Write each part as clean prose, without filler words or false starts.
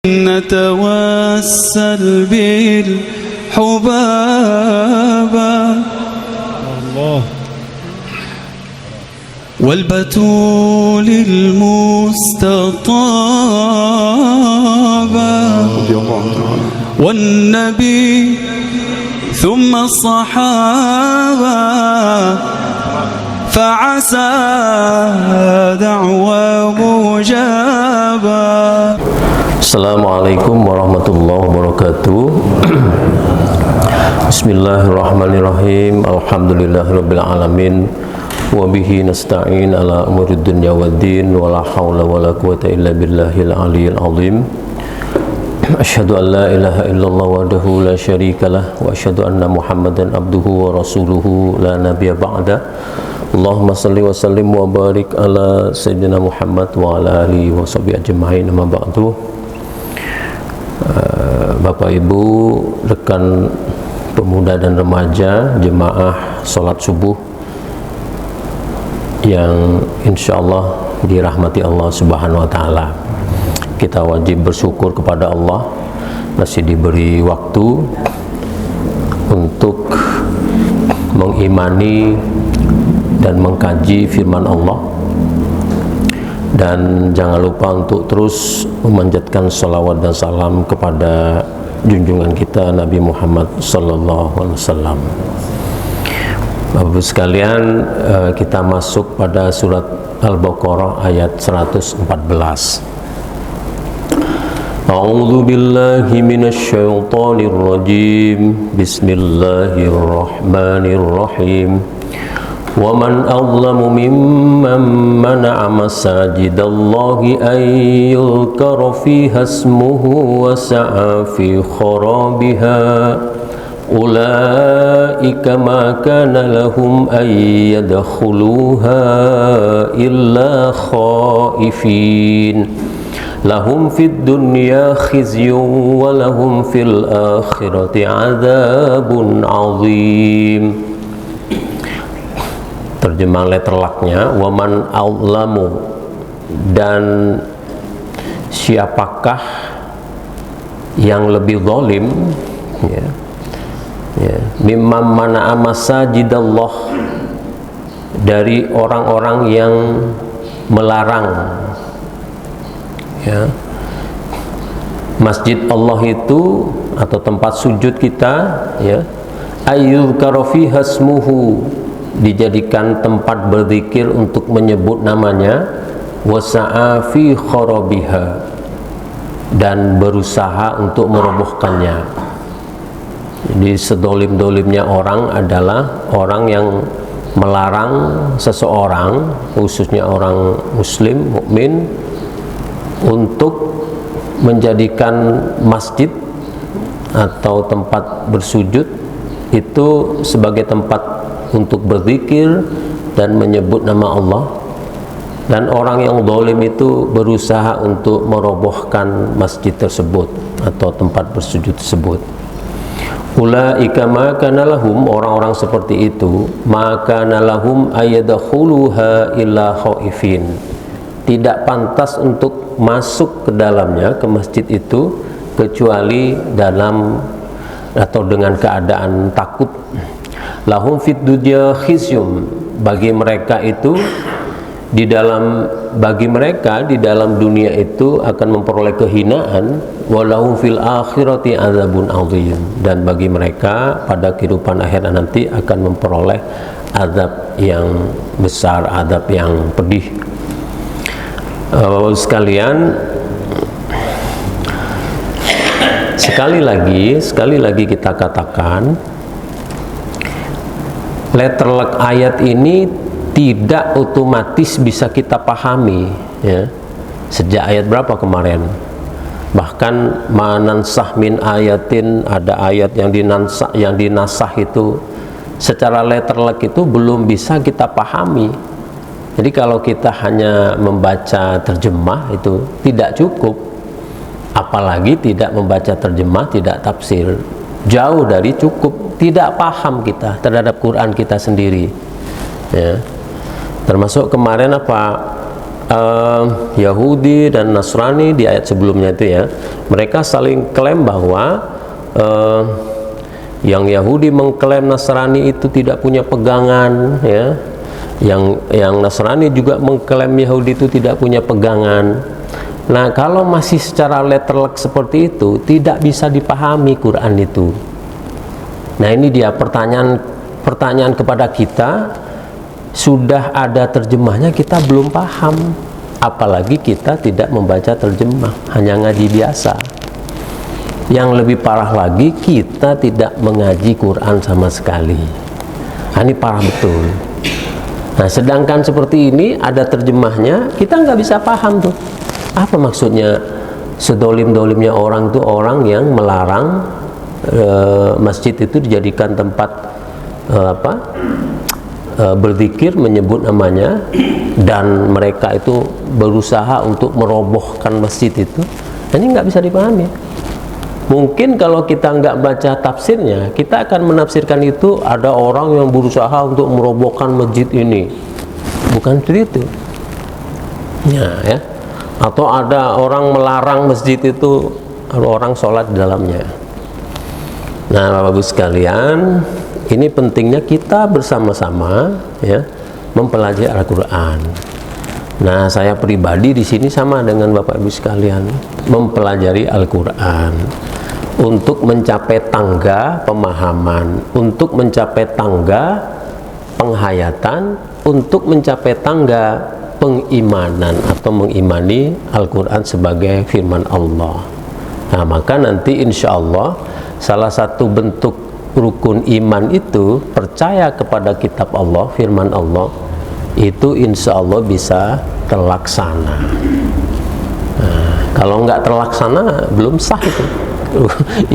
نتوسل بالحبابة والبتول المستطابة والنبي ثم الصحابة فعسى دعوى مجابة. Assalamualaikum warahmatullahi wabarakatuh. Bismillahirrahmanirrahim. Alhamdulillahirabbil alamin. Wa bihi nasta'in ala umurid dunya waddin wa la haula wa la quwwata illa billahil aliyyil azim. Asyhadu an la ilaha illallah wahdahu la syarikalah wa asyhadu anna Muhammadan abduhu wa rasuluhu la nabiyya ba'da. Allahumma salli wa sallim wa barik ala sayyidina Muhammad wa ala alihi wa sahbihi ajma'in. Amma ba'du. Bapak Ibu, rekan pemuda dan remaja jemaah salat subuh yang insyaallah dirahmati Allah Subhanahu wa taala. Kita wajib bersyukur kepada Allah masih diberi waktu untuk mengimani dan mengkaji firman Allah, dan jangan lupa untuk terus memanjatkan salawat dan salam kepada junjungan kita Nabi Muhammad sallallahu alaihi wasallam. Bapak-Ibu sekalian, kita masuk pada surat Al-Baqarah ayat 114. A'udzu billahi minasy syaithanir rajim. Bismillahirrahmanirrahim. Wa man azlamu mimman mana'a masajidallahi an yuzkara fiha ismuhu wa sa'a fi kharabiha ulaika ma kana lahum an yadkhuluha illa khaifin lahum fid dunya khizyun wa lahum fil akhirati adzabun azim. Terjemahan letterlaknya, waman a'lamu, dan siapakah yang lebih zalim, mimman mana'a masajidallah, dari orang-orang yang melarang masjid Allah itu atau tempat sujud kita, ayyuzkara fiha ismuhu, dijadikan tempat berzikir untuk menyebut namanya, wasa'a fi kharabiha, dan berusaha untuk merobohkannya. Jadi sedolim-dolimnya orang adalah orang yang melarang seseorang, khususnya orang muslim, mukmin, untuk menjadikan masjid atau tempat bersujud itu sebagai tempat untuk berzikir dan menyebut nama Allah, dan orang yang zalim itu berusaha untuk merobohkan masjid tersebut atau tempat bersujud tersebut. Ulaika ma kana lahum, orang-orang seperti itu, maka nalahum ayadkhuluha illa khaifin, tidak pantas untuk masuk ke dalamnya, ke masjid itu, kecuali dalam atau dengan keadaan takut. Lahum fid dunya khizyum, bagi mereka itu bagi mereka di dalam dunia itu akan memperoleh kehinaan, walahum fil akhirati adzabun azim, dan bagi mereka pada kehidupan akhirat nanti akan memperoleh azab yang besar, azab yang pedih. Sekalian, sekali lagi kita katakan, letterlek ayat ini tidak otomatis bisa kita pahami, sejak ayat berapa kemarin. Bahkan manansah min ayatin, ada ayat yang dinasah itu secara letterlek itu belum bisa kita pahami. Jadi kalau kita hanya membaca terjemah itu tidak cukup, apalagi tidak membaca terjemah, tidak tafsir, jauh dari cukup, tidak paham kita terhadap Quran kita sendiri, ya. Termasuk kemarin Yahudi dan Nasrani di ayat sebelumnya itu ya, mereka saling klaim bahwa yang Yahudi mengklaim Nasrani itu tidak punya pegangan, ya. Yang Nasrani juga mengklaim Yahudi itu tidak punya pegangan. Nah, kalau masih secara letterlek seperti itu, tidak bisa dipahami Quran itu. Nah, ini dia pertanyaan kepada kita. Sudah ada terjemahnya, kita belum paham, apalagi kita tidak membaca terjemah, hanya ngaji biasa. Yang lebih parah lagi, kita tidak mengaji Quran sama sekali. Nah, ini parah betul. Nah, sedangkan seperti ini ada terjemahnya, kita nggak bisa paham tuh apa maksudnya. Sedolim-dolimnya orang tuh orang yang melarang masjid itu dijadikan tempat berzikir, menyebut namanya, dan mereka itu berusaha untuk merobohkan masjid itu. Ini nggak bisa dipahami. Mungkin kalau kita nggak baca tafsirnya, kita akan menafsirkan itu ada orang yang berusaha untuk merobohkan masjid ini. Bukan seperti itu. Ya. Atau ada orang melarang masjid itu, orang sholat di dalamnya. Nah, Bapak Ibu sekalian, ini pentingnya kita bersama-sama ya mempelajari Al-Qur'an. Nah, saya pribadi di sini sama dengan Bapak Ibu sekalian, mempelajari Al-Qur'an untuk mencapai tangga pemahaman, untuk mencapai tangga penghayatan, untuk mencapai tangga pengimanan atau mengimani Al-Qur'an sebagai firman Allah. Nah, maka nanti insya Allah salah satu bentuk rukun iman itu percaya kepada kitab Allah, firman Allah, itu insya Allah bisa terlaksana. Nah, kalau nggak terlaksana belum sah itu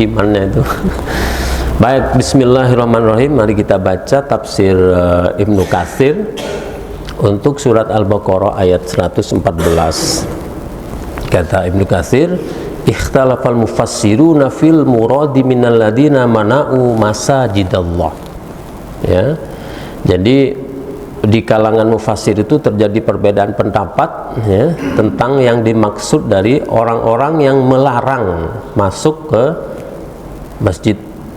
imannya itu. Baik, bismillahirrahmanirrahim. Mari kita baca tafsir Ibnu Katsir untuk surat Al-Baqarah ayat 114. Kata Ibnu Katsir, ikhtalafal mufassiruna fil muradi minal ladina mana'u masajidallah. Ya. Jadi di kalangan mufassir itu terjadi perbedaan pendapat ya, tentang yang dimaksud dari orang-orang yang melarang masuk ke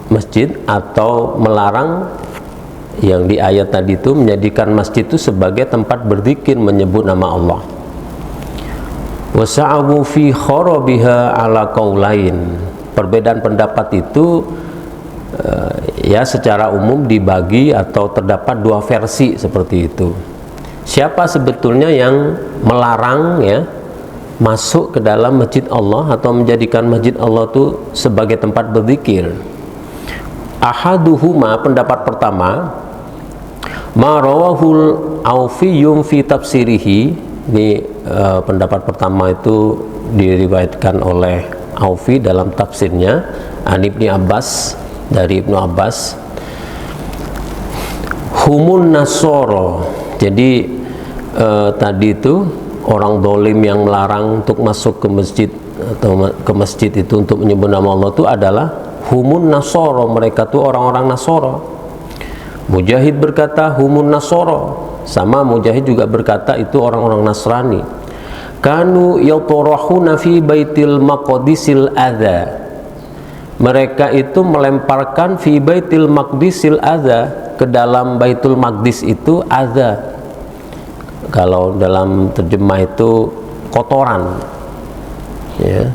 masjid atau melarang yang di ayat tadi itu menjadikan masjid itu sebagai tempat berzikir, menyebut nama Allah. Wasa'abu fi kharabiha ala qaulain. Perbedaan pendapat itu ya secara umum dibagi atau terdapat dua versi seperti itu. Siapa sebetulnya yang melarang ya masuk ke dalam masjid Allah atau menjadikan masjid Allah itu sebagai tempat berzikir? Ahaduhuma, pendapat pertama, ma rawahul Aufiyum fi tafsirihi. Ini pendapat pertama itu diriwayatkan oleh Aufi dalam tafsirnya an Ibni Abbas, dari Ibnu Abbas, humun nasoro. Jadi tadi itu orang dolim yang melarang untuk masuk ke masjid atau ke masjid itu untuk menyebut nama Allah itu adalah humun nasoro, mereka tuh orang-orang Nasoro. Mujahid berkata humun nasoro, sama Mujahid juga berkata itu orang-orang Nasrani. Kanu yatorahuna fi baitil maqdisil adza, mereka itu melemparkan fi baitil maqdisil adza, ke dalam Baitul Maqdis itu adza, kalau dalam terjemah itu kotoran ya.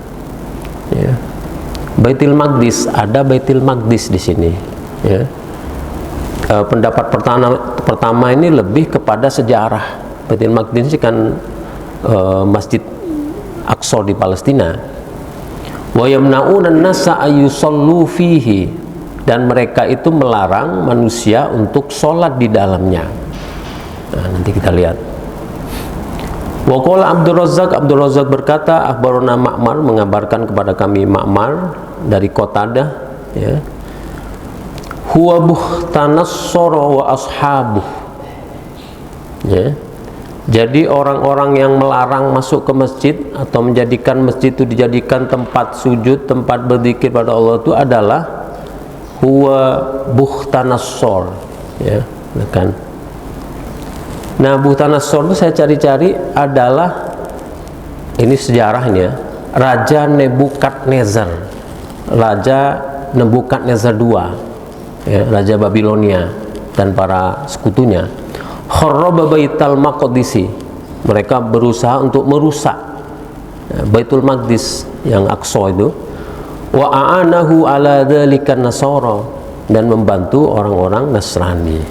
Baitul Maqdis, ada Baitul Maqdis di sini ya. Pendapat pertama ini lebih kepada sejarah. Baitul Maqdis kan Masjid Aqsa di Palestina. Wa yamna'una an-nasa ayyusallu fihi, dan mereka itu melarang manusia untuk sholat di dalamnya. Nah, nanti kita lihat. Wa qala Abdul Razzaq berkata, akhbarana Ma'mar, mengabarkan kepada kami Ma'mar dari Qatadah ya. Huwa buhtanassara wa ashabuh ya. Jadi orang-orang yang melarang masuk ke masjid atau menjadikan masjid itu dijadikan tempat sujud, tempat berzikir pada Allah itu adalah huwa buhtanassar ya, kan. Nah, Bukhtanasor itu saya cari-cari adalah, ini sejarahnya, Raja Nebukadnezar, Raja Nebukadnezar II, ya, Raja Babilonia dan para sekutunya. Kharraba Baitul Maqdisi, mereka berusaha untuk merusak Baitul Maqdis yang Aqsa itu. Wa a'anahu ala dzalika Nasara, dan membantu orang-orang Nasrani.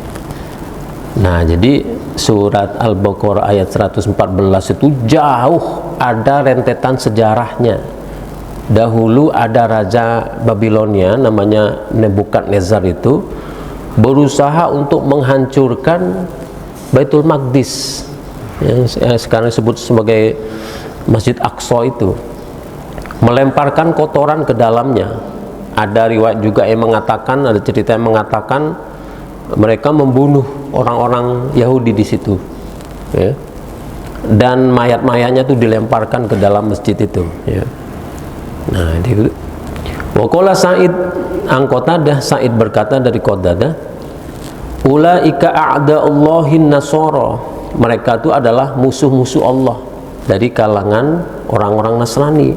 Nah, jadi surat Al-Baqarah ayat 114 itu jauh ada rentetan sejarahnya. Dahulu ada Raja Babilonia namanya Nebukadnezar itu berusaha untuk menghancurkan Baitul Maqdis yang sekarang disebut sebagai Masjid Aqsa itu, melemparkan kotoran ke dalamnya. Ada riwayat juga yang mengatakan, ada cerita yang mengatakan mereka membunuh orang-orang Yahudi di situ, ya. Dan mayat-mayatnya itu dilemparkan ke dalam masjid itu, ya. Nah, itu. Waqala Sa'id an Qatadah, Sa'id berkata dari Qatadah, ulaika a'da'ullahin nasara, mereka itu adalah musuh-musuh Allah dari kalangan orang-orang Nasrani.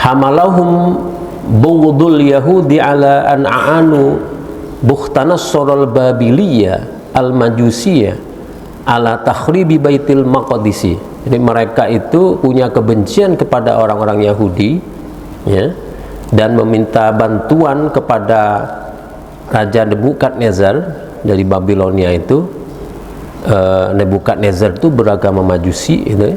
Hamalahum bughdul yahudi ala an a'anu Bukhtanasor al-Babiliyah al-Majusiyah ala takhribi Baitil Maqdisi. Jadi mereka itu punya kebencian kepada orang-orang Yahudi, ya, dan meminta bantuan kepada Raja Nebukadnezar dari Babilonia itu. Nebukadnezar itu beragama Majusi itu,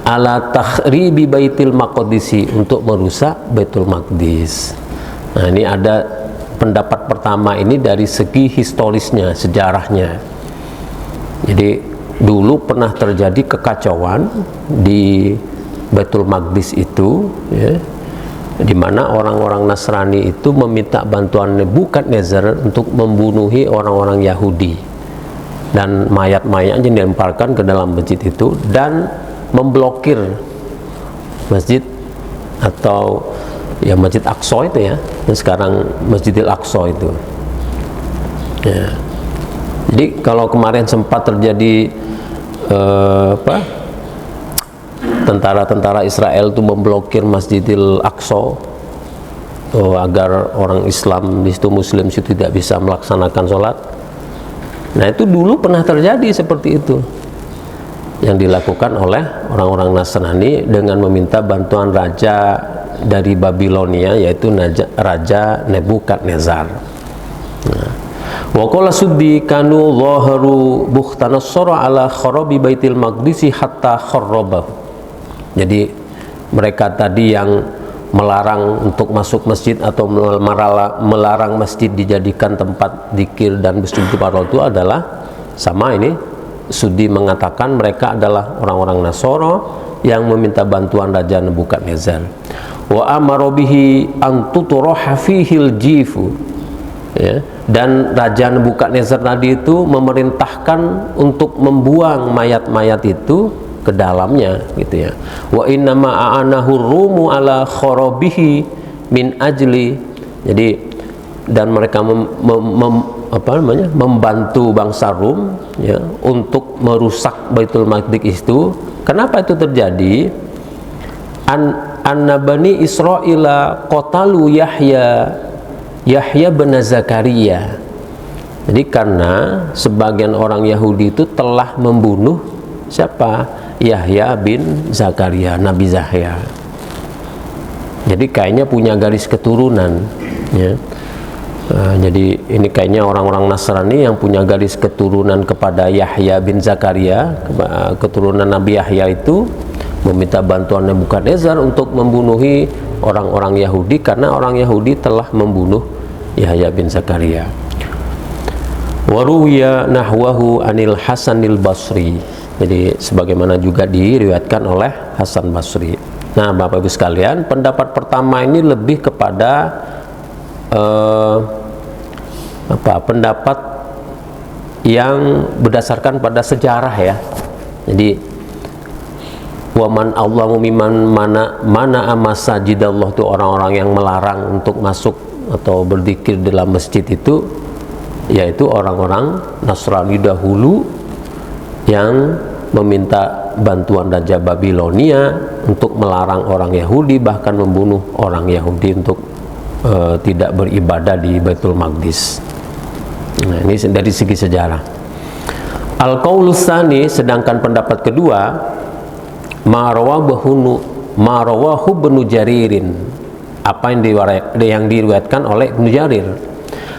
ala takhribi Baitil Maqdisi, untuk merusak Baitul Maqdis. Nah, ini ada pendapat pertama ini dari segi historisnya, sejarahnya. Jadi dulu pernah terjadi kekacauan di Baitul Maqdis itu, ya, di mana orang-orang Nasrani itu meminta bantuan Nebukadnezar untuk membunuhi orang-orang Yahudi, dan mayat-mayatnya dilemparkan ke dalam masjid itu dan memblokir masjid, atau ya Masjid Aqsa itu, ya, yang sekarang Masjidil Aqsa itu, ya. Jadi kalau kemarin sempat terjadi tentara-tentara Israel itu memblokir Masjidil Aqsa agar orang Islam di situ, Muslim situ tidak bisa melaksanakan sholat. Nah, itu dulu pernah terjadi seperti itu, yang dilakukan oleh orang-orang Nasrani dengan meminta bantuan raja dari Babilonia, yaitu Raja Nebukadnezar. Nah, wa qala Suddi kanu zaharu Bukhtanasor ala kharabi Baitil Maqdisi hatta kharrabahu. Jadi mereka tadi yang melarang untuk masuk masjid atau melarang masjid dijadikan tempat zikir dan bersujud kepada Allah itu adalah sama ini. Suddi mengatakan mereka adalah orang-orang Nasara yang meminta bantuan Raja Nebukadnezar. Wa amara bihi an tutraha fihil jifu, ya, dan Raja Nebukadnezar tadi itu memerintahkan untuk membuang mayat-mayat itu ke dalamnya, gitu ya. Wa innama a'anahu rumu ala kharabihi min ajli, jadi dan mereka membantu bangsa Rum, ya, untuk merusak Baitul Maqdis itu. Kenapa itu terjadi? Anna Bani Israila qatalu Yahya bin Zakaria. Jadi karena sebagian orang Yahudi itu telah membunuh siapa? Yahya bin Zakaria, Nabi Yahya. Jadi kayaknya punya garis keturunan, ya. Jadi ini kayaknya orang-orang Nasrani yang punya garis keturunan kepada Yahya bin Zakaria, keturunan Nabi Yahya itu, meminta bantuan Nebukadnezar untuk membunuhi orang-orang Yahudi karena orang Yahudi telah membunuh Yahya bin Zakaria. Waruwiya nahwahu anil Hasanil Basri. Jadi sebagaimana juga diriwayatkan oleh Hasan Basri. Nah, Bapak Ibu sekalian, pendapat pertama ini lebih kepada pendapat yang berdasarkan pada sejarah, ya. Jadi waman Allahu miman mana masajidallah, itu orang-orang yang melarang untuk masuk atau berzikir dalam masjid itu, yaitu orang-orang Nasrani dahulu yang meminta bantuan Raja Babilonia untuk melarang orang Yahudi, bahkan membunuh orang Yahudi untuk tidak beribadah di Baitul Maqdis. Nah, ini dari segi sejarah. Al-qaulus tsani, sedangkan pendapat kedua, ma rawahu Ibnu Jaririn, apa yang diriwayatkan oleh Ibnu Jarir.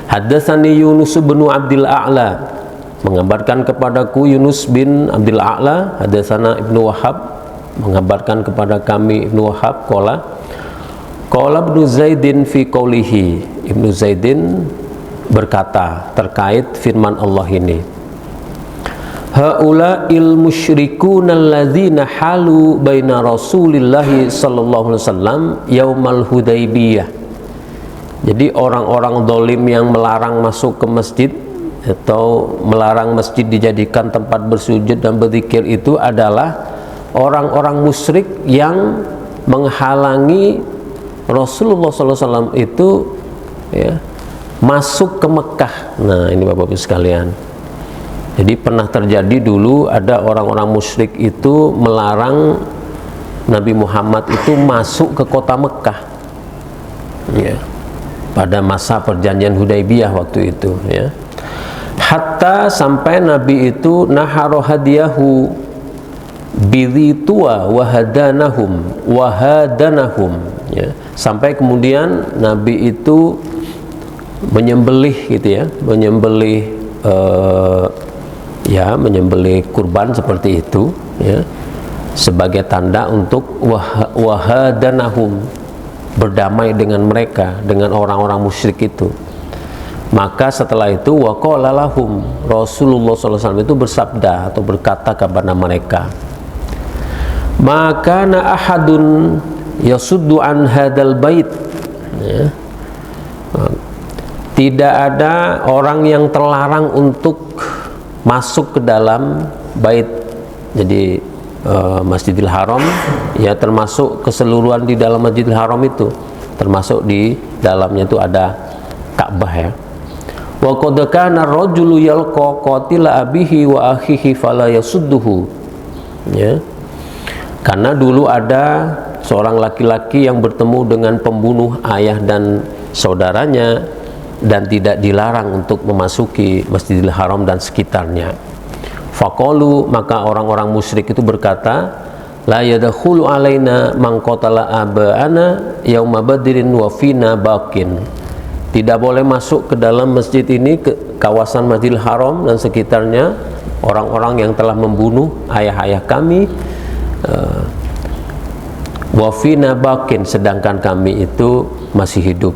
Haddatsani Yunus bin Abdul A'la, mengabarkan kepadaku Yunus bin Abdul A'la. Haddatsana Ibnu Wahab, mengabarkan kepada kami Ibnu Wahab. Qala Ibnu Zaidin fi qaulihi, Ibnu Zaidin berkata terkait firman Allah ini, haula'il musyrikuna alladzina halu baina Rasulillahi sallallahu alaihi wasallam yaumal Hudaybiyah. Jadi orang-orang zalim yang melarang masuk ke masjid atau melarang masjid dijadikan tempat bersujud dan berzikir itu adalah orang-orang musyrik yang menghalangi Rasulullah SAW itu ya, masuk ke Mekah. Nah, ini Bapak-Ibu sekalian. Jadi pernah terjadi dulu ada orang-orang musyrik itu melarang Nabi Muhammad itu masuk ke kota Mekah. Ya. Pada masa perjanjian Hudaybiyah waktu itu, ya. Hatta sampai Nabi itu naharo hadiyahu bidhitua wahadanahum ya. Sampai kemudian Nabi itu menyembelih gitu ya, menyembelih kurban seperti itu ya, sebagai tanda untuk wahadanahum, berdamai dengan mereka, dengan orang-orang musyrik itu. Maka setelah itu waqala lahum, Rasulullah SAW itu bersabda atau berkata kepada mereka, maka na ahadun yasuddu an hadal bait ya. Tidak ada orang yang terlarang untuk masuk ke dalam bait, jadi Masjidil Haram ya, termasuk keseluruhan di dalam Masjidil Haram itu, termasuk di dalamnya itu ada Ka'bah ya. Wa qad kana ar-rajulu yalqa qatila abihi wa akhihi fala yasudduhu ya. Karena dulu ada seorang laki-laki yang bertemu dengan pembunuh ayah dan saudaranya dan tidak dilarang untuk memasuki Masjidil Haram dan sekitarnya. Faqalu, maka orang-orang musyrik itu berkata, la yadkhulu alaina man qatala abana yauma badrin wa fina baqin. Tidak boleh masuk ke dalam masjid ini, ke kawasan Masjidil Haram dan sekitarnya, orang-orang yang telah membunuh ayah-ayah kami, wa fina baqin, sedangkan kami itu masih hidup.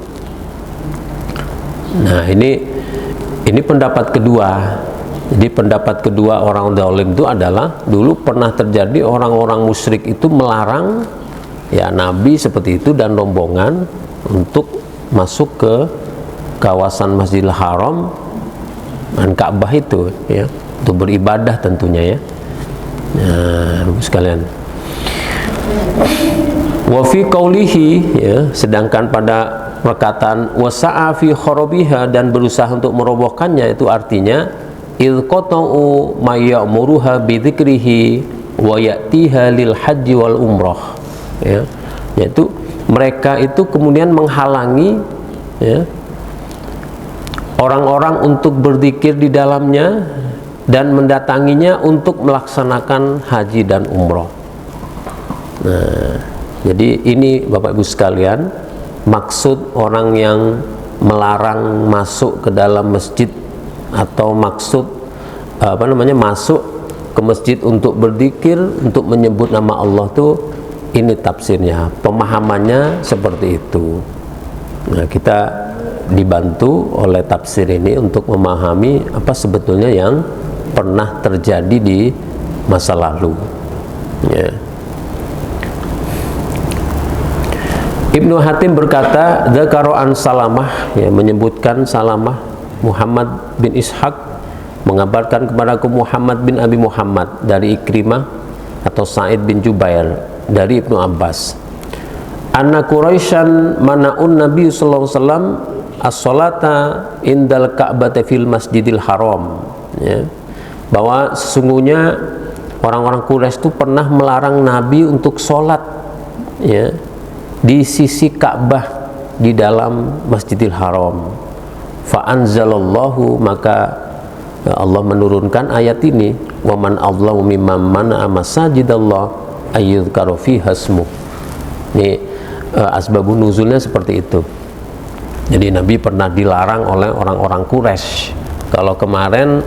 Nah, ini pendapat kedua. Jadi pendapat kedua orang zalim itu adalah dulu pernah terjadi orang-orang musyrik itu melarang ya Nabi seperti itu dan rombongan untuk masuk ke kawasan Masjidil Haram dan Ka'bah itu ya, untuk beribadah tentunya ya. Nah, sekalian. Wa fi qaulihi ya, sedangkan pada perkataan wasa'a fi kharabiha, dan berusaha untuk merobohkannya, itu artinya idh qata'u may ya'muruha bi dzikrihi wa ya'tiha lil haji wal umrah ya, yaitu mereka itu kemudian menghalangi ya orang-orang untuk berzikir di dalamnya dan mendatanginya untuk melaksanakan haji dan umrah. Nah, jadi ini Bapak Ibu sekalian, maksud orang yang melarang masuk ke dalam masjid atau maksud masuk ke masjid untuk berzikir, untuk menyebut nama Allah tuh, ini tafsirnya, pemahamannya seperti itu. Nah, kita dibantu oleh tafsir ini untuk memahami apa sebetulnya yang pernah terjadi di masa lalu ya. Ibnu Hatim berkata, dzakara an Salamah ya, menyebutkan Salamah Muhammad bin Ishaq mengabarkan kepadaku Muhammad bin Abi Muhammad dari Ikrimah atau Sa'id bin Jubair dari Ibnu Abbas, anna Quraisyan mana'un Nabi sallallahu alaihi wasallam as-salata indal Ka'bah fil Masjidil Haram ya. bahwa sesungguhnya orang-orang Quraisy itu pernah melarang Nabi untuk sholat ya di sisi Ka'bah di dalam Masjidil Haram. Fa anzalallahu, maka Allah menurunkan ayat ini, wa man adlamu mimman mana'a masajidallah ayyudhkara fiha ismuh. Ini asbabun nuzulnya seperti itu. Jadi Nabi pernah dilarang oleh orang-orang Quraisy. Kalau kemarin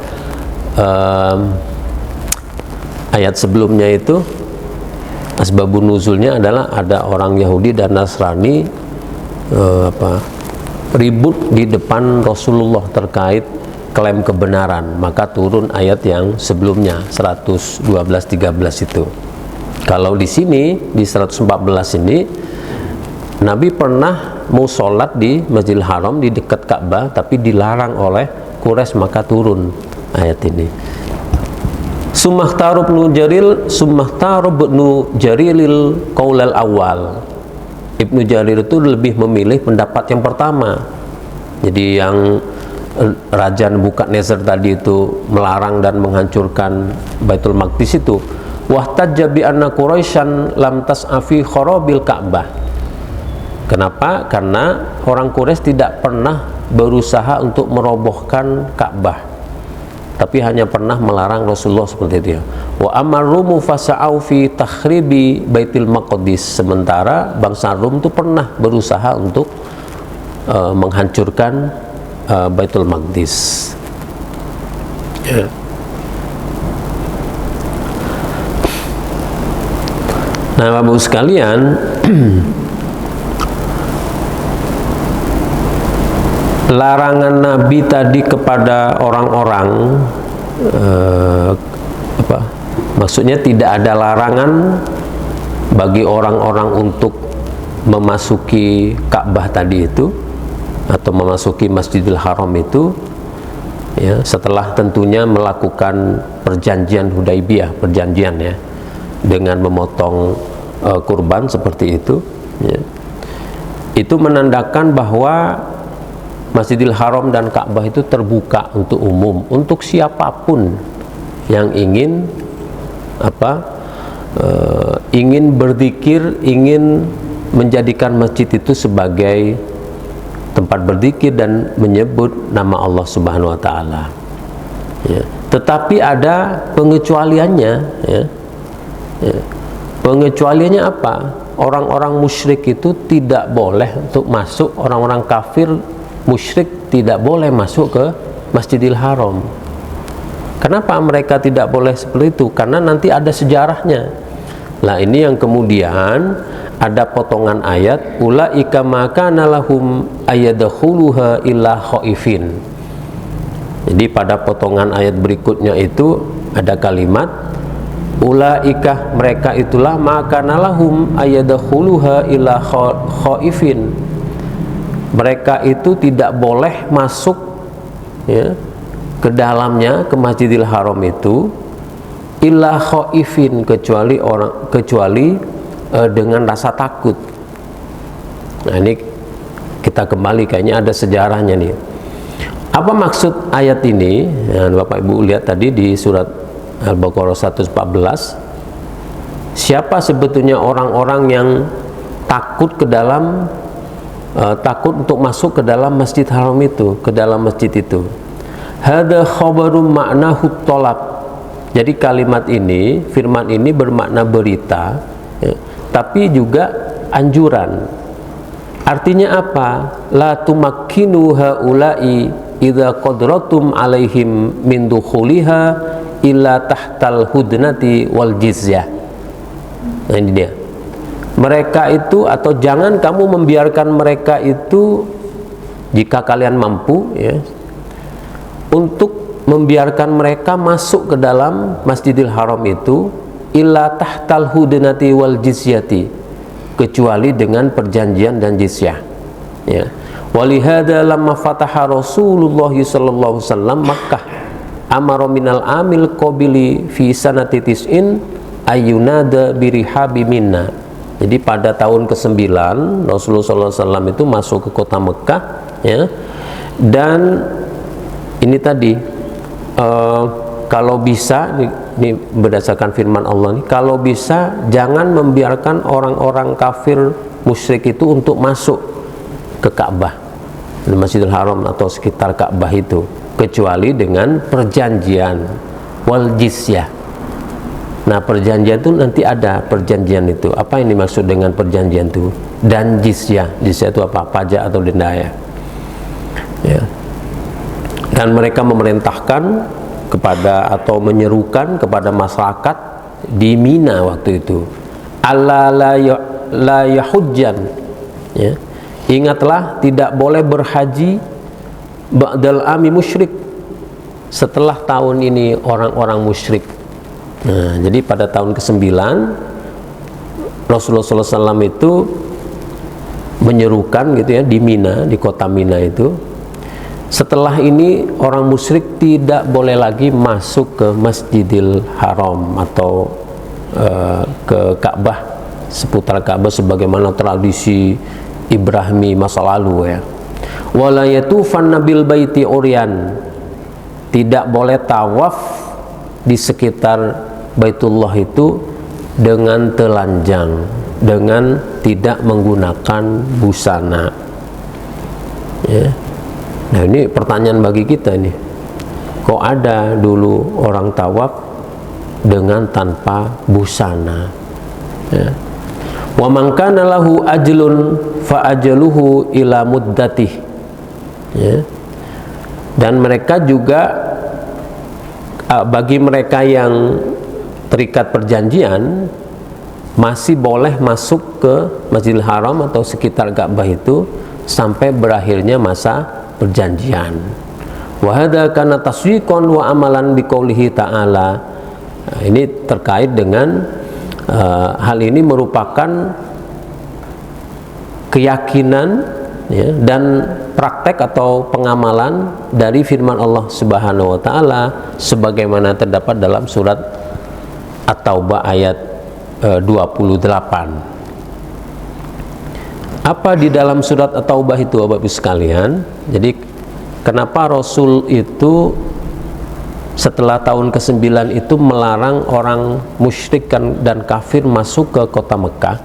ayat sebelumnya itu asbabun nuzulnya adalah ada orang Yahudi dan Nasrani ribut di depan Rasulullah terkait klaim kebenaran, maka turun ayat yang sebelumnya 112-13 itu. Kalau di sini di 114 ini Nabi pernah mau sholat di Masjidil Haram di dekat Ka'bah, tapi dilarang oleh Quraisy, maka turun ayat ini. Sumahtaru ibnu Jarilil qaulal awal. Ibnu Jarir itu lebih memilih pendapat yang pertama. Jadi yang Raja Nebukadnezar tadi itu melarang dan menghancurkan Baitul Maqdis itu, wahtajja bi anna Quraisyan lam tas'afi kharabil Ka'bah. Kenapa? Karena orang Quraisy tidak pernah berusaha untuk merobohkan Ka'bah, tapi hanya pernah melarang Rasulullah seperti itu ya. Wa amarumu fasa'au fi takhribi Baitul Maqdis. Sementara bangsa Rum itu pernah berusaha untuk menghancurkan Baitul Maqdis ya. Nah, Bapak sekalian, larangan Nabi tadi kepada orang-orang maksudnya tidak ada larangan bagi orang-orang untuk memasuki Ka'bah tadi itu atau memasuki Masjidil Haram itu ya, setelah tentunya melakukan perjanjian Hudaibiyah, perjanjian ya, dengan memotong kurban seperti itu ya. Itu menandakan bahwa Masjidil Haram dan Ka'bah itu terbuka untuk umum, untuk siapapun yang ingin ingin berzikir, ingin menjadikan masjid itu sebagai tempat berzikir dan menyebut nama Allah Subhanahu wa taala ya. Tetapi ada pengecualiannya ya. Ya. Pengecualiannya apa? Orang-orang musyrik itu tidak boleh untuk masuk, orang-orang kafir musyrik tidak boleh masuk ke Masjidil Haram. Kenapa mereka tidak boleh seperti itu? Karena nanti ada sejarahnya. Nah, ini yang kemudian ada potongan ayat, ulaika makana lahum ayadkhuluha illa khaifin. Jadi pada potongan ayat berikutnya itu ada kalimat ulaika, mereka itulah makana lahum ayadkhuluha illa khaifin. Mereka itu tidak boleh masuk ya, ke dalamnya, ke Masjidil Haram itu illa khaifin, kecuali dengan rasa takut. Nah, ini kita kembali, kayaknya ada sejarahnya nih. Apa maksud ayat ini? Ya, Bapak Ibu lihat tadi di surat Al-Baqarah 114. Siapa sebetulnya orang-orang yang takut ke dalam takut untuk masuk ke dalam Masjid Haram itu, ke dalam masjid itu? Hadza khabarum ma'nahu thalab. Jadi kalimat ini, firman ini bermakna berita ya, tapi juga anjuran. Artinya apa? La tumakkinu haula'i idza qadratum alaihim min dukhuliha illa tahtal hudnati wal jizyah. Nah, ini dia. Mereka itu, atau jangan kamu membiarkan mereka itu, jika kalian mampu ya, untuk membiarkan mereka masuk ke dalam Masjidil Haram itu illa tahtal hudnati wal jizyati, kecuali dengan perjanjian dan jizyah ya. Walihada lamma fataha Rasulullah sallallahu alaihi wasallam Makkah amara minal amil qabili fi sanati tis'in ayyunada birihabi minna. Jadi pada tahun ke-9 Rasulullah sallallahu alaihi wasallam itu masuk ke kota Mekah ya. Dan ini tadi kalau bisa ini berdasarkan firman Allah nih, kalau bisa jangan membiarkan orang-orang kafir musyrik itu untuk masuk ke Ka'bah, di Masjidil Haram atau sekitar Ka'bah itu, kecuali dengan perjanjian wal jizyah. Nah, perjanjian itu nanti ada perjanjian itu. Apa yang dimaksud dengan perjanjian itu? Dan jizyah. Jizyah itu apa? Pajak atau denda ya. Dan mereka memerintahkan kepada atau menyerukan kepada masyarakat di Mina waktu itu, alla la yahujjan, ya. Ingatlah tidak boleh berhaji ba'dal ami musyrik, setelah tahun ini orang-orang musyrik. Nah, jadi pada tahun ke-9 Rasulullah SAW itu menyerukan gitu ya di Mina, di kota Mina itu, setelah ini orang musyrik tidak boleh lagi masuk ke Masjidil Haram atau ke Ka'bah, seputar Ka'bah sebagaimana tradisi Ibrahimi masa lalu ya. Wala yatufan nabil baiti uryan, tidak boleh tawaf di sekitar Baitullah itu dengan telanjang, dengan tidak menggunakan busana ya. Nah, ini pertanyaan bagi kita nih, kok ada dulu orang tawaf dengan tanpa busana ya. Wa man kana lahu ajlun fa ajaluhu ila muddatih ya. Dan mereka juga bagi mereka yang terikat perjanjian masih boleh masuk ke Masjidil Haram atau sekitar Ka'bah itu sampai berakhirnya masa perjanjian. Wa hadza kana taswiqan wa amalan biqaulihi ta'ala. Nah, ini terkait dengan hal ini merupakan keyakinan ya, dan praktek atau pengamalan dari firman Allah Subhanahu wa taala sebagaimana terdapat dalam surat At-Taubah ayat 28. Apa di dalam surat At-Taubah itu Bapak Ibu sekalian? Jadi kenapa Rasul itu setelah tahun ke-9 itu melarang orang musyrik dan kafir masuk ke kota Mekah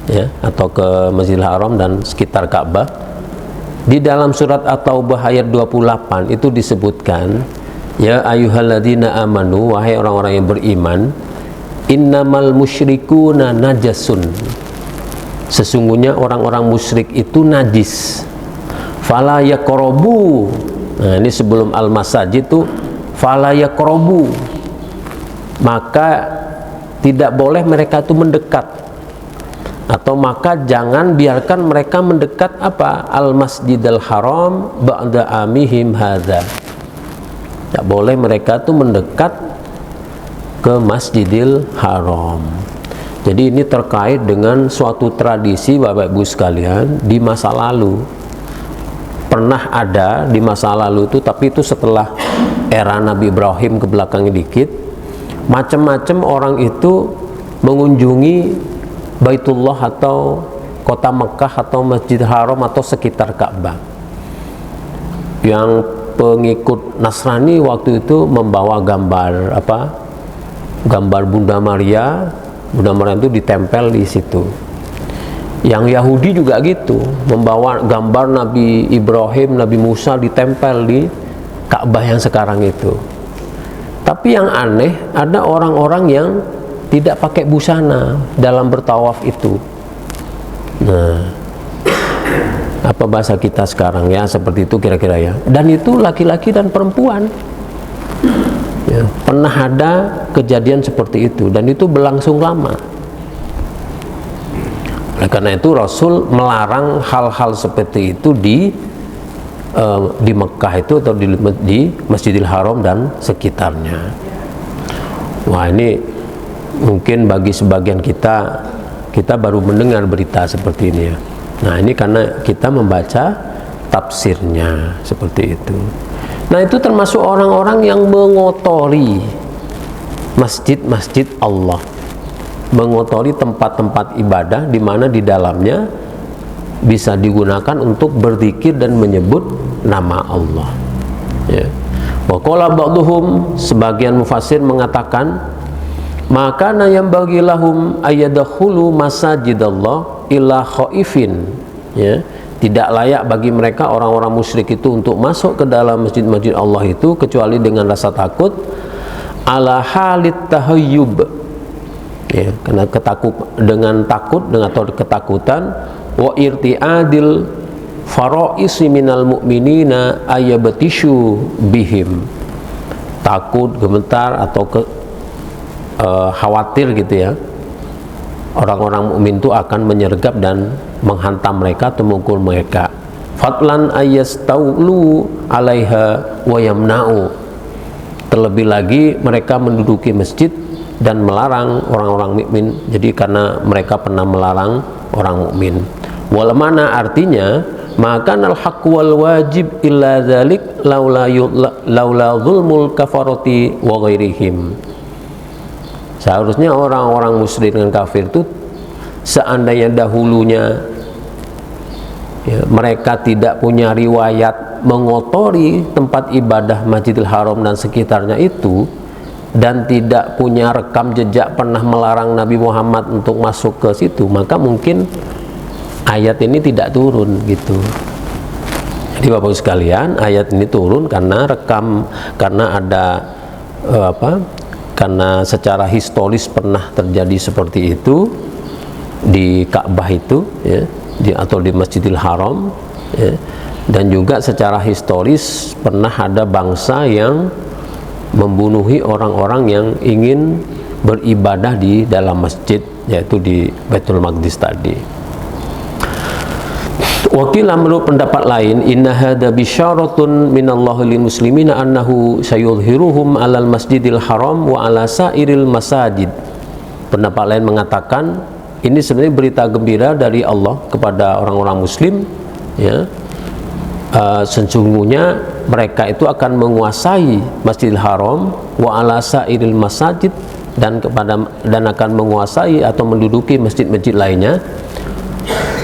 ya, atau ke Masjidil Haram dan sekitar Ka'bah? Di dalam surat At-Taubah ayat 28 itu disebutkan, ya ayyuhalladzina amanu, wahai orang-orang yang beriman, innamal musyrikuna najasun, sesungguhnya orang-orang musyrik itu najis, fala yaqrabu. Nah, ini sebelum al-masajid itu fala yaqrabu, maka tidak boleh mereka itu mendekat, atau maka jangan biarkan mereka mendekat apa? Al-Masjidil Haram ba'da amihim hadza. Tidak boleh mereka itu mendekat ke Masjidil Haram. Jadi ini terkait dengan suatu tradisi Bapak Ibu sekalian di masa lalu. Pernah ada di masa lalu itu, tapi itu setelah era Nabi Ibrahim ke belakangnya dikit, macam-macam orang itu mengunjungi Baitullah atau kota Mekah atau Masjidil Haram atau sekitar Ka'bah. Yang pengikut Nasrani waktu itu membawa gambar apa? Gambar Bunda Maria. Bunda Maria itu ditempel di situ. Yang Yahudi juga gitu, membawa gambar Nabi Ibrahim, Nabi Musa ditempel di Ka'bah yang sekarang itu. Tapi yang aneh, ada orang-orang yang tidak pakai busana dalam bertawaf itu. Nah, apa bahasa kita sekarang ya, seperti itu kira-kira ya. Dan itu laki-laki dan perempuan ya, pernah ada kejadian seperti itu, dan itu berlangsung lama. Oleh karena itu Rasul melarang hal-hal seperti itu di Mekah itu atau di Masjidil Haram dan sekitarnya. Wah, ini mungkin bagi sebagian kita baru mendengar berita seperti ini ya. Nah, ini karena kita membaca tafsirnya seperti itu. Nah, itu termasuk orang-orang yang mengotori masjid-masjid Allah, mengotori tempat-tempat ibadah di mana di dalamnya bisa digunakan untuk berzikir dan menyebut nama Allah ya. Wa qala ba'dhum, sebagian mufassir mengatakan, maka yang bagi lahum ayyadakhulu masajidallah illa khaifin, ya, tidak layak bagi mereka orang-orang musyrik itu untuk masuk ke dalam masjid-masjid Allah itu kecuali dengan rasa takut, ala halit tahayyub, ya, karena dengan takut atau ketakutan, wa irtiadil faraisi minal mu'minina ayabatishu bihim, takut, gemetar atau khawatir gitu ya, orang-orang mukmin itu akan menyergap dan menghantam mereka atau memukul mereka. Fatlan ayyastaulu alaiha wa yamna'u, terlebih lagi mereka menduduki masjid dan melarang orang-orang mukmin. Jadi karena mereka pernah melarang orang mukmin. Wal mana artinya, maka al haqq wal wajib illa dzalik laula zulmul kafarati wa ghairihim. Seharusnya orang-orang musyrik dan kafir itu seandainya dahulunya, ya, mereka tidak punya riwayat mengotori tempat ibadah Masjidil Haram dan sekitarnya itu, dan tidak punya rekam jejak pernah melarang Nabi Muhammad untuk masuk ke situ, maka mungkin ayat ini tidak turun gitu. Jadi Bapak sekalian, ayat ini turun karena ada karena secara historis pernah terjadi seperti itu di Ka'bah itu, ya, atau di Masjidil Haram, ya, dan juga secara historis pernah ada bangsa yang membunuhi orang-orang yang ingin beribadah di dalam masjid, yaitu di Baitul Maqdis tadi. Wakilah menurut pendapat lain, inna hadza bisyaratun minallahi lil muslimina annahu sayudhiruhum alal masjidil haram wa ala sairil masajid. Pendapat lain mengatakan ini sebenarnya berita gembira dari Allah kepada orang-orang muslim, ya, sesungguhnya mereka itu akan menguasai Masjidil Haram wa ala sairil masajid, dan akan menguasai atau menduduki masjid-masjid lainnya.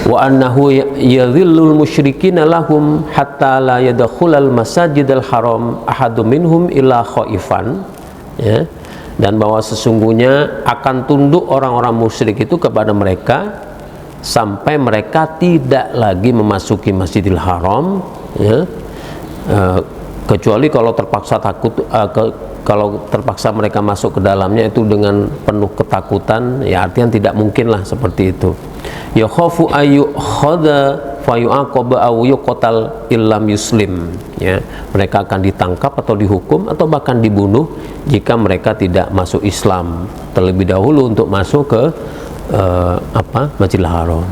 Wa annahu yadhillul musyrikin lahum hatta la yadkhulal masajidal haram ahadum minhum illa khaifan, ya, dan bahwa sesungguhnya akan tunduk orang-orang musyrik itu kepada mereka sampai mereka tidak lagi memasuki Masjidil Haram, ya, kecuali kalau terpaksa kalau terpaksa mereka masuk ke dalamnya itu dengan penuh ketakutan, ya, artinya tidak mungkin lah seperti itu. Ya khafu ayu khadha fayu'aqaba aw yuqtal illam yuslim, ya, mereka akan ditangkap atau dihukum atau bahkan dibunuh jika mereka tidak masuk Islam terlebih dahulu untuk masuk ke Masjidil Haram.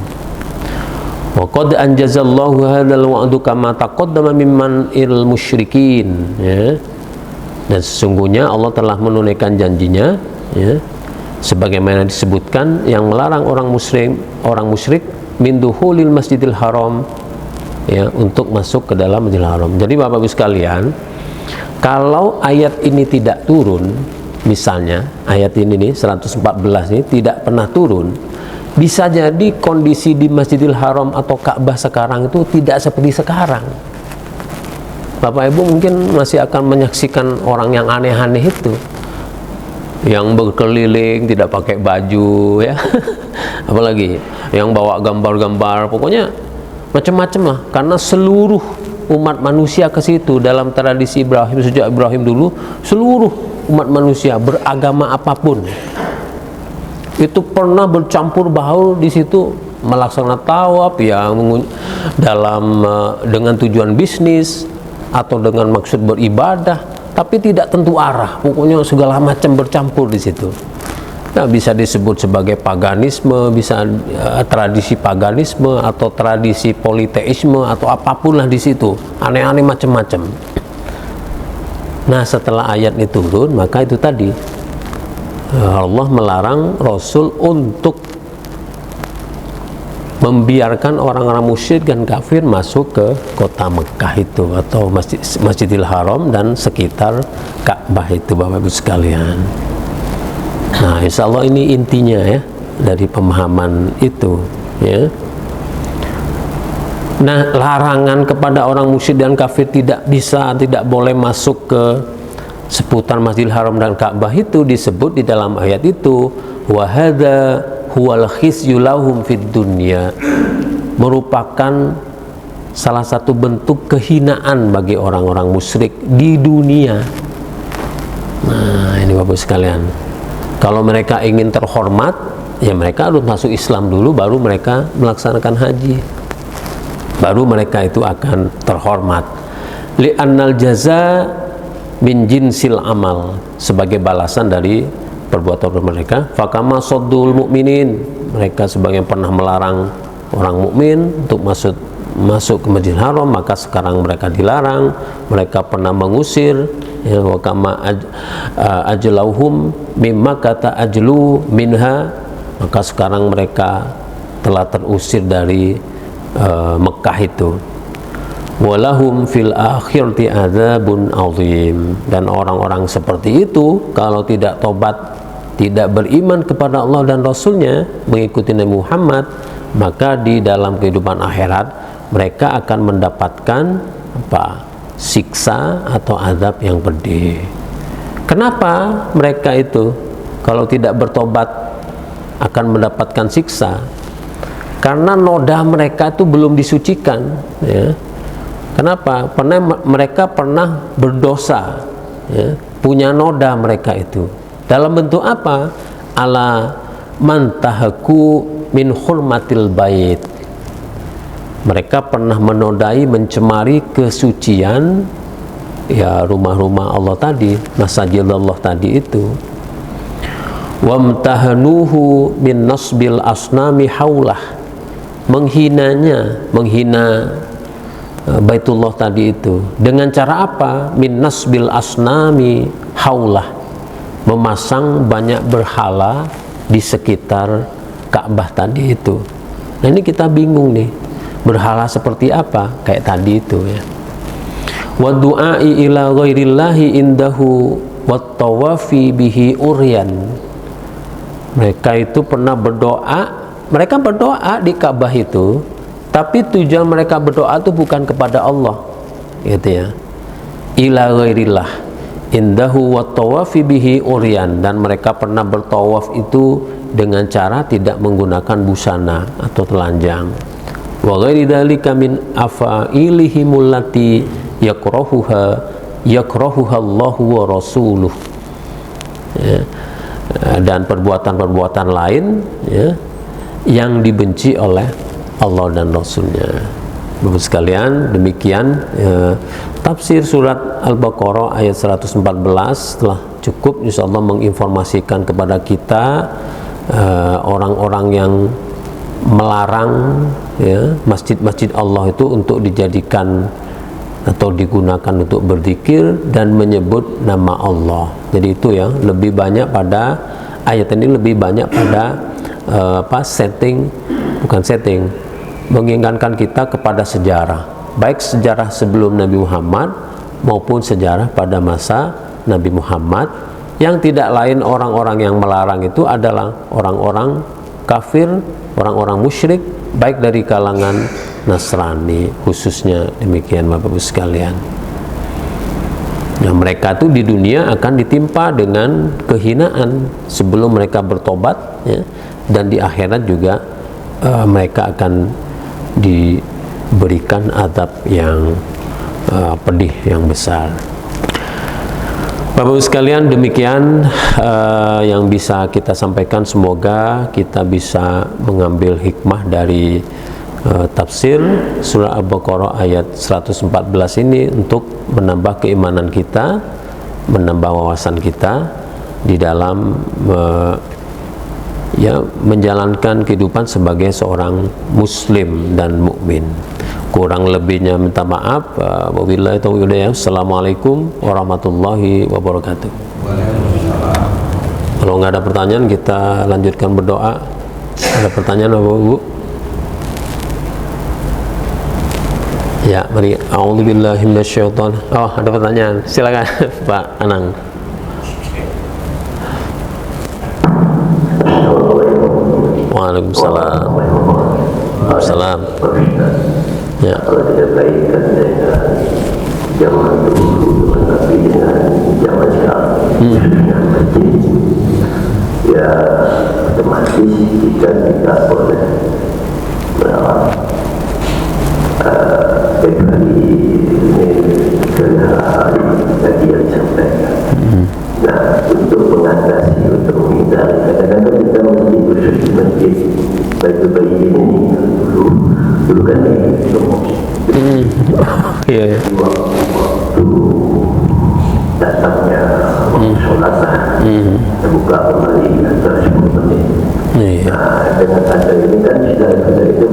Wa qad anjazallahu hadzal wa'du kama taqaddama mimman il musyrikin, ya, dan sesungguhnya Allah telah menunaikan janjinya, ya, sebagaimana disebutkan yang melarang orang musyrik min duhulil Masjidil Haram, ya, untuk masuk ke dalam Masjidil Haram. Jadi Bapak Ibu sekalian, kalau ayat ini tidak turun, misalnya ayat ini nih 114 ini tidak pernah turun, bisa jadi kondisi di Masjidil Haram atau Ka'bah sekarang itu tidak seperti sekarang. Bapak Ibu mungkin masih akan menyaksikan orang yang aneh-aneh itu, yang berkeliling tidak pakai baju, ya, apalagi yang bawa gambar-gambar, pokoknya macam-macam lah, karena seluruh umat manusia ke situ dalam tradisi Ibrahim, sejak Ibrahim dulu seluruh umat manusia beragama apapun itu pernah bercampur baur di situ melaksanakan tawaf, ya, dengan tujuan bisnis atau dengan maksud beribadah, tapi tidak tentu arah, pokoknya segala macam bercampur di situ. Nah, bisa disebut sebagai paganisme, bisa tradisi paganisme atau tradisi politeisme atau apapun lah di situ, aneh-aneh macam-macam. Nah, setelah ayat ini turun, maka itu tadi Allah melarang Rasul untuk membiarkan orang-orang musyrik dan kafir masuk ke kota Mekah itu atau Masjidil Haram dan sekitar Ka'bah itu, Bapak Ibu sekalian. Nah, insya Allah ini intinya, ya, dari pemahaman itu, ya. Nah, larangan kepada orang musyrik dan kafir tidak boleh masuk ke seputar Masjidil Haram dan Ka'bah itu disebut di dalam ayat itu, wa hadza huwal khizyu lahum fid dunya, merupakan salah satu bentuk kehinaan bagi orang-orang musyrik di dunia. Nah, ini Bapak sekalian, kalau mereka ingin terhormat, ya mereka harus masuk Islam dulu, baru mereka melaksanakan haji, baru mereka itu akan terhormat. Li'annal jaza min jinsil amal, sebagai balasan dari perbuatan mereka. Fakama soddul mu'minin, mereka sebagai pernah melarang orang mukmin untuk masuk ke Masjidil Haram, maka sekarang mereka dilarang. Mereka pernah mengusir, ya, wakama ajlauhum mimma kata ajlu minha, maka sekarang mereka telah terusir dari Mekah itu. Walahum fil akhirati adzabun azim, dan orang-orang seperti itu kalau tidak tobat, tidak beriman kepada Allah dan Rasulnya, mengikuti Nabi Muhammad, maka di dalam kehidupan akhirat mereka akan mendapatkan siksa atau azab yang pedih. Kenapa mereka itu kalau tidak bertobat akan mendapatkan siksa? Karena noda mereka itu belum disucikan, ya. Kenapa? Mereka pernah berdosa, ya. Punya noda mereka itu. Dalam bentuk apa? Ala mantahaku min hurmatil bait. Mereka pernah menodai, mencemari kesucian, ya, rumah-rumah Allah tadi, masjid Allah tadi itu. Wamtahanuhu min nasbil asnami haulah, menghina Baitullah tadi itu dengan cara apa? Min nasbil asnami haulah, memasang banyak berhala di sekitar Ka'bah tadi itu. Nah, ini kita bingung nih, berhala seperti apa? Kayak tadi itu, ya. Wa du'ai ila ghairillahi indahu wat tawafi bihi uryan. Mereka itu pernah berdoa, mereka berdoa di Ka'bah itu, tapi tujuan mereka berdoa itu bukan kepada Allah, gitu ya. Ila ghairillah indahu wat tawafi bihi uryan, dan mereka pernah bertawaf itu dengan cara tidak menggunakan busana atau telanjang. Wa ghairi dzalika min afailihimul lati yakrahuha Allahu wa rasuluh, ya. Dan perbuatan-perbuatan lain, ya, yang dibenci oleh Allah dan Rasulnya. Bapak sekalian, demikian tafsir surat Al-Baqarah ayat 114 telah cukup insyaallah menginformasikan kepada kita orang-orang yang melarang, ya, masjid-masjid Allah itu untuk dijadikan atau digunakan untuk berzikir dan menyebut nama Allah. Jadi itu, ya, lebih banyak pada ayat ini, lebih banyak pada mengingatkan kita kepada sejarah, baik sejarah sebelum Nabi Muhammad maupun sejarah pada masa Nabi Muhammad, yang tidak lain orang-orang yang melarang itu adalah orang-orang kafir, orang-orang musyrik, baik dari kalangan Nasrani khususnya. Demikian Bapak Ibu sekalian. Nah, mereka itu di dunia akan ditimpa dengan kehinaan sebelum mereka bertobat, ya, dan di akhirat juga mereka akan diberikan azab yang pedih, yang besar. Bapak Ibu sekalian, demikian yang bisa kita sampaikan. Semoga kita bisa mengambil hikmah dari tafsir surah Al-Baqarah ayat 114 ini untuk menambah keimanan kita, menambah wawasan kita di dalam menjalankan kehidupan sebagai seorang muslim dan mukmin. Kurang lebihnya minta maaf. Wabillahi taufiq wal hidayah. Assalamualaikum warahmatullahi wabarakatuh. Kalau nggak ada pertanyaan, kita lanjutkan berdoa. Ada pertanyaan Bapak Ibu? Ya, mari. A'udzubillahi minasyaitonir. Oh, ada pertanyaan. Silakan Pak Anang. Waalaikumsalam. Waalaikumsalam. Ya. Kalau tidak baikkan dengan zaman dulu tapi dengan zaman sekarang dengan masjid, ya otomatis kita tidak boleh merawat kembali hal-hal tadi yang disampaikan. Nah, untuk mengatasi, untuk menghindari, kadang-kadang kita mesti bersyukur masjid baju-baju ini dulu kan ini Iya. waktu datangnya sholat terbuka kembali antara 10 menit. Nah, dengan ada ini kan sudah itu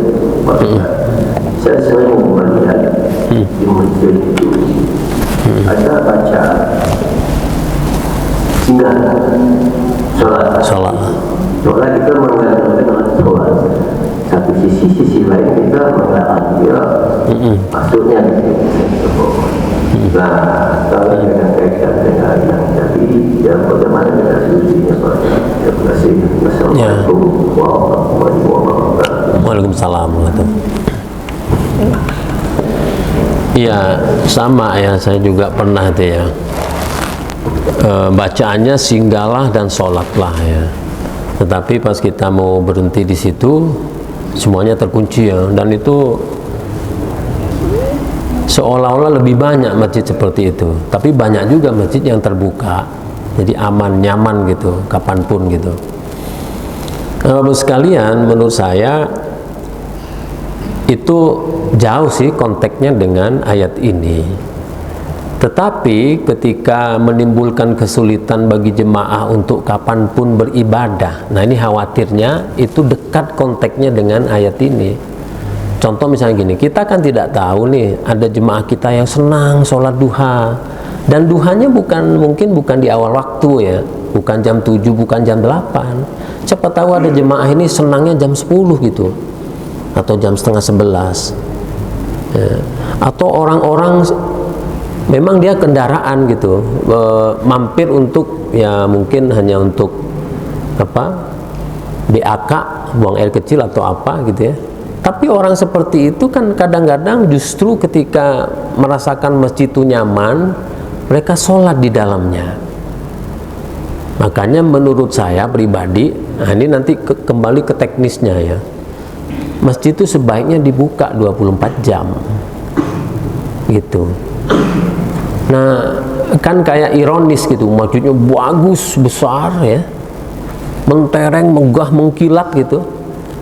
saya sering melihat di masjid itu ada baca singgah sholat kita mengenal dengan sholat. Satu sisi lain kita mengenal dia maksudnya nah, kalau dengan kaitan dengan yang tadi ya bagaimana dengan solusinya Pak? Terima kasih. Wassalamualaikum warahmatullahi wabarakatuh. Waalaikumsalam. Iya, sama ya, saya juga pernah itu ya. Bacaannya singgahlah dan sholatlah ya. Tetapi pas kita mau berhenti di situ, semuanya terkunci ya, dan itu seolah-olah lebih banyak masjid seperti itu. Tapi banyak juga masjid yang terbuka, jadi aman, nyaman gitu, kapanpun gitu. Bapak sekalian, menurut saya itu jauh sih konteksnya dengan ayat ini. Tetapi ketika menimbulkan kesulitan bagi jemaah untuk kapanpun beribadah, nah ini khawatirnya itu dekat konteksnya dengan ayat ini. Contoh misalnya gini, kita kan tidak tahu nih ada jemaah kita yang senang sholat duha, dan duhanya mungkin bukan di awal waktu ya, bukan jam 7, bukan jam 8. Siapa tahu ada jemaah ini senangnya jam 10 gitu, atau jam setengah 11 ya. Atau orang-orang memang dia kendaraan gitu, mampir untuk ya mungkin hanya untuk apa, BAK, buang air kecil atau apa gitu ya. Tapi orang seperti itu kan kadang-kadang justru ketika merasakan masjid itu nyaman, mereka sholat di dalamnya. Makanya menurut saya pribadi, nah ini nanti kembali ke teknisnya ya, masjid itu sebaiknya dibuka 24 jam gitu. Nah, kan kayak ironis gitu, masjidnya bagus, besar ya, mentereng, megah, mengkilat gitu,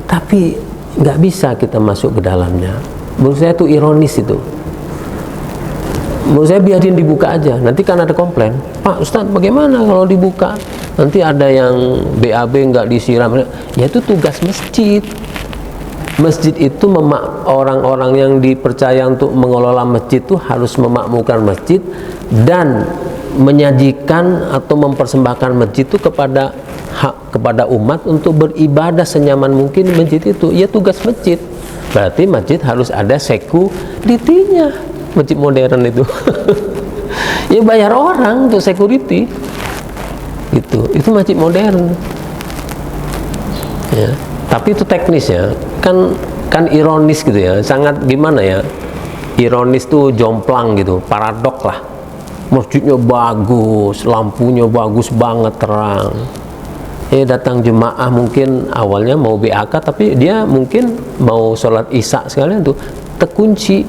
tapi nggak bisa kita masuk ke dalamnya. Menurut saya itu ironis itu. Menurut saya biarin dibuka aja, nanti kan ada komplain, Pak Ustadz bagaimana kalau dibuka? Nanti ada yang BAB nggak disiram. Ya itu tugas masjid. Masjid itu orang-orang yang dipercaya untuk mengelola masjid itu harus memakmurkan masjid dan menyajikan atau mempersembahkan masjid itu kepada umat untuk beribadah senyaman mungkin di masjid itu. Ya tugas masjid. Berarti masjid harus ada security-nya. Masjid modern itu. Ya bayar orang untuk security. Gitu. Itu masjid modern. Ya. Tapi itu teknis ya, kan ironis gitu ya, sangat gimana ya, ironis tuh jomplang gitu, paradok lah. Masjidnya bagus, lampunya bagus banget, terang. Datang jemaah mungkin awalnya mau BAK, tapi dia mungkin mau sholat isya sekalian tuh terkunci,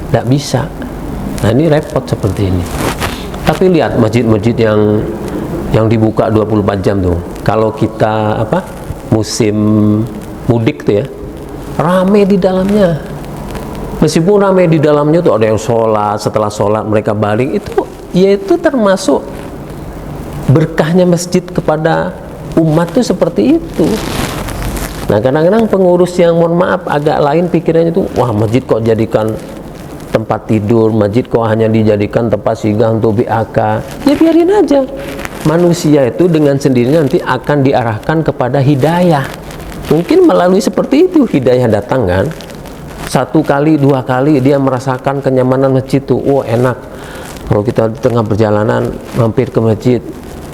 tidak bisa. Nah ini repot seperti ini. Tapi lihat masjid-masjid yang dibuka 24 jam tuh, kalau kita musim mudik tuh ya, rame di dalamnya. Meskipun rame di dalamnya tuh ada yang sholat, setelah sholat mereka balik, itu termasuk berkahnya masjid kepada umat tuh seperti itu. Nah kadang-kadang pengurus yang mohon maaf agak lain pikirannya tuh, wah masjid kok jadikan tempat tidur, masjid kok hanya dijadikan tempat singgah untuk BAK. Ya biarin aja. Manusia itu dengan sendirinya nanti akan diarahkan kepada hidayah. Mungkin melalui seperti itu hidayah datang kan. 1 kali, 2 kali dia merasakan kenyamanan masjid itu. Oh enak. Kalau kita di tengah perjalanan mampir ke masjid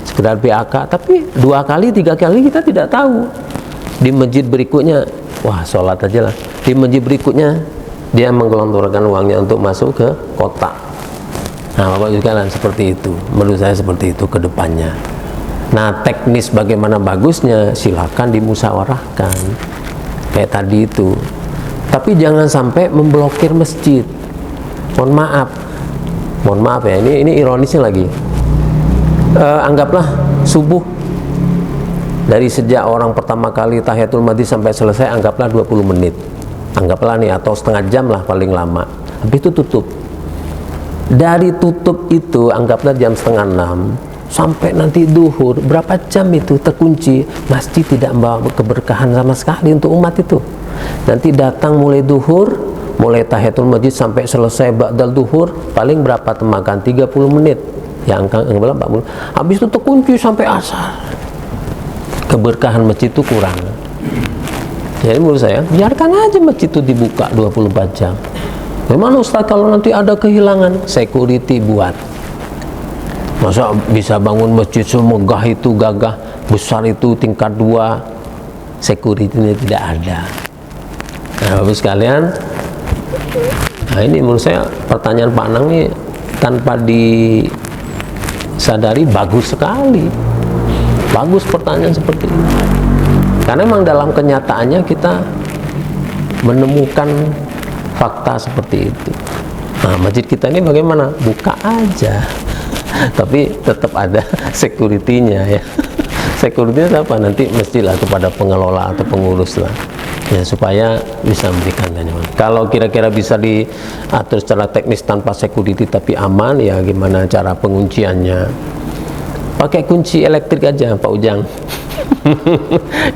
sekedar BAK, tapi 2 kali, 3 kali kita tidak tahu. Di masjid berikutnya, wah sholat aja lah. Di masjid berikutnya dia menggelontorkan uangnya untuk masuk ke kotak. Nah, Bapak Ibu sekalian, seperti itu. Menurut saya seperti itu ke depannya. Nah, teknis bagaimana bagusnya silakan dimusyawarahkan. Kayak tadi itu. Tapi jangan sampai memblokir masjid. Mohon maaf ya, ini ironisnya lagi. Anggaplah subuh dari sejak orang pertama kali tahiyatul masjid sampai selesai, anggaplah 20 menit. Anggaplah nih, atau setengah jam lah paling lama. Habis itu tutup. Dari tutup itu anggaplah jam setengah 6 sampai nanti duhur, berapa jam itu terkunci, masjid tidak membawa keberkahan sama sekali untuk umat itu. Nanti datang mulai duhur, mulai tahiyatul masjid sampai selesai ba'dal duhur, paling berapa temakan? 30 menit. Ya anggaplah 40. Habis itu terkunci sampai asar. Keberkahan masjid itu kurang. Jadi menurut saya, biarkan aja masjid itu dibuka 24 jam. Bagaimana Ustaz kalau nanti ada kehilangan? Security buat. Masa bisa bangun masjid semegah itu, gagah besar itu, tingkat 2, security-nya tidak ada. Nah, Bapak sekalian, nah ini menurut saya pertanyaan Pak Anang ini tanpa disadari bagus sekali. Bagus pertanyaan seperti ini. Karena memang dalam kenyataannya kita menemukan fakta seperti itu. Nah, masjid kita ini bagaimana? Buka aja. Tapi tetap ada security-nya ya. Security-nya apa? Nanti mestilah kepada pengelola atau pengurus lah. Ya, supaya bisa memberikan nyaman. Kalau kira-kira bisa diatur secara teknis tanpa security tapi aman, ya gimana cara pengunciannya? Pakai kunci elektrik aja Pak Ujang.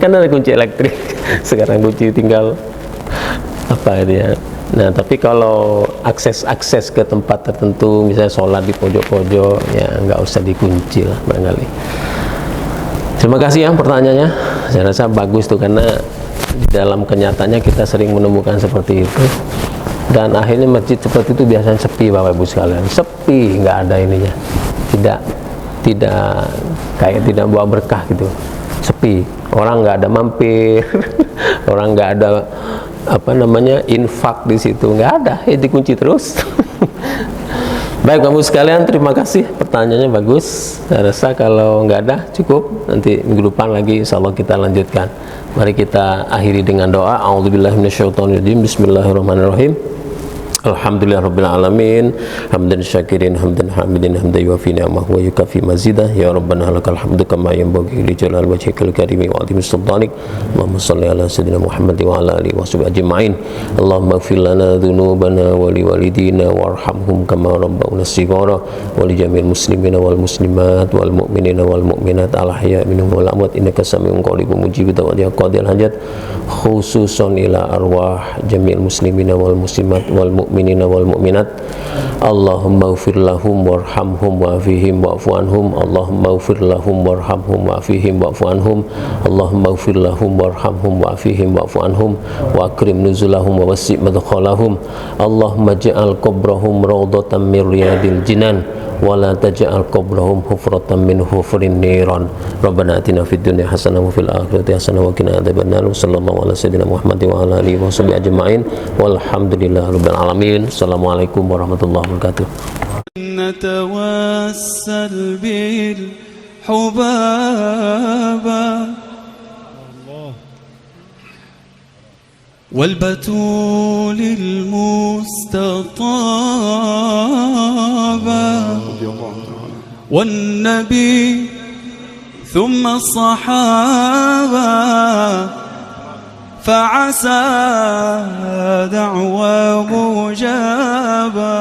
Kan ada kunci elektrik. Sekarang kunci tinggal apa dia. Nah, tapi kalau akses ke tempat tertentu, misalnya sholat di pojok-pojok, ya nggak usah dikunci lah barangkali. Terima kasih ya pertanyaannya. Saya rasa bagus tuh, karena di dalam kenyataannya kita sering menemukan seperti itu. Dan akhirnya masjid seperti itu biasanya sepi, Bapak Ibu sekalian. Sepi, nggak ada ininya. Tidak kayak tidak bawa berkah gitu. Sepi, orang nggak ada mampir, orang nggak ada infak di situ, nggak ada, ya dikunci terus. Baik Bapak Ibu sekalian, terima kasih, pertanyaannya bagus. Saya rasa kalau nggak ada cukup, nanti minggu depan lagi insya Allah kita lanjutkan. Mari kita akhiri dengan doa. A'udzubillahi minasyaitonirrajim. Bismillahirrahmanirrahim. Alhamdulillahirabbil alamin, hamdan syakirin, hamdan hamidin, hamdan yuwafi ni'amahu wa yukafi mazidah. Ya Rabbana lakal hamdu kama yanbaghi li jalali wajhikal karimi wa 'azimi sultanik. Allahumma shalli ala sayyidina Muhammad wa ala alihi washabihi ajma'in. Allahumma ighfir lana dhunubana wa li walidina warhamhum kama rabbawna shighara wa li jami'il muslimina wal muslimat wal mu'minina wal mu'minat al ahya'i minhum wal amwat innaka sami'un qaribun mujibud da'wati qadil hajat, khususan ila arwah jami'il muslimina wal muslimat wal mu'minina wal mu'minat. Allahumma ighfir lahum warhamhum wa'afihim wa'fu anhum. Allahumma ighfir lahum warhamhum wa'afihim wa'fu anhum. Allahumma ighfir lahum warhamhum wa'afihim wa'fu anhum wa akrim nuzulahum wa wasi' madkhalahum. Allahumma ja'al qabrahum rawdatan min riyadil jinan wa la taj'al qabrahum hufratan min hufurin niran. Rabbana atina fid dunya hasanah wa fil akhirati hasanah wa qina adzabannar. Sallallahu ala sayyidina Muhammad wa ala alihi washabihi ajma'in. Walhamdulillahi rabbil alamin. Assalamualaikum warahmatullahi wabarakatuh. نتوسل بالحبابة والبتول المستطابة والنبي ثم الصحابة فعسى دعوى مجابة